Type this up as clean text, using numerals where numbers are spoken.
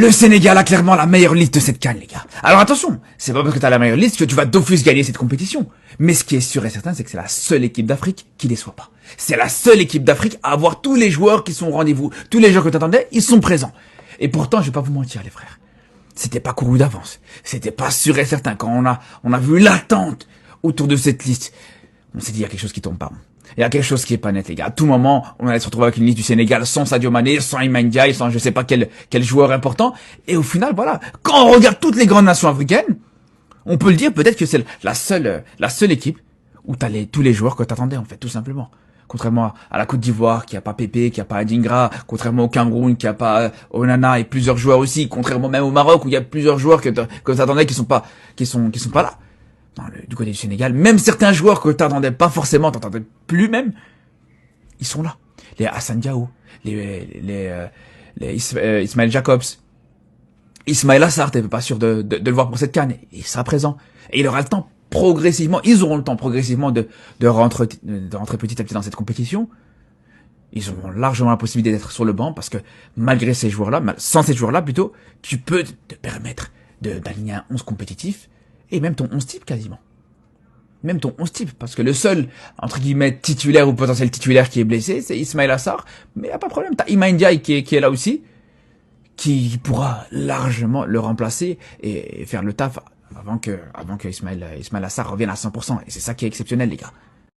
Le Sénégal a clairement la meilleure liste de cette CAN, les gars. Alors attention, c'est pas parce que t'as la meilleure liste que tu vas d'office gagner cette compétition. Mais ce qui est sûr et certain, c'est que c'est la seule équipe d'Afrique qui déçoit pas. C'est la seule équipe d'Afrique à avoir tous les joueurs qui sont au rendez-vous. Tous les joueurs que t'attendais, ils sont présents. Et pourtant, je vais pas vous mentir, les frères. C'était pas couru d'avance. C'était pas sûr et certain. Quand on a vu l'attente autour de cette liste, on s'est dit, il y a quelque chose qui tombe pas. Il y a quelque chose qui est pas net, les gars. À tout moment, on allait se retrouver avec une liste du Sénégal sans Sadio Mané, sans Iliman Ndiaye, sans je sais pas quel joueur important. Et au final, voilà. Quand on regarde toutes les grandes nations africaines, on peut le dire, peut-être que c'est la seule équipe où t'as tous les joueurs que t'attendais, en fait, tout simplement. Contrairement à la Côte d'Ivoire, qui a pas Pépé, qui a pas Adingra, contrairement au Cameroun, qui a pas Onana et plusieurs joueurs aussi, contrairement même au Maroc, où il y a plusieurs joueurs que t'attendais qui sont pas là. Du côté du Sénégal, même certains joueurs que t'attendais pas forcément, t'attendais plus même, ils sont là. Les Hassan Diao, Ismaël Jacobs, Ismaël Assar, t'es pas sûr de le voir pour cette CAN, il sera présent. Et il aura le temps progressivement, ils auront le temps progressivement de rentrer petit à petit dans cette compétition. Ils auront largement la possibilité d'être sur le banc parce que malgré ces joueurs-là, sans ces joueurs-là plutôt, tu peux te permettre d'aligner un 11 compétitif et même ton 11 type quasiment. Même ton 11 type, parce que le seul, entre guillemets, titulaire ou potentiel titulaire qui est blessé, c'est Ismaël Assar, mais y a pas de problème, t'as Iliman Ndiaye qui est là aussi, qui pourra largement le remplacer et faire le taf avant que Ismaël Assar revienne à 100%, et c'est ça qui est exceptionnel, les gars.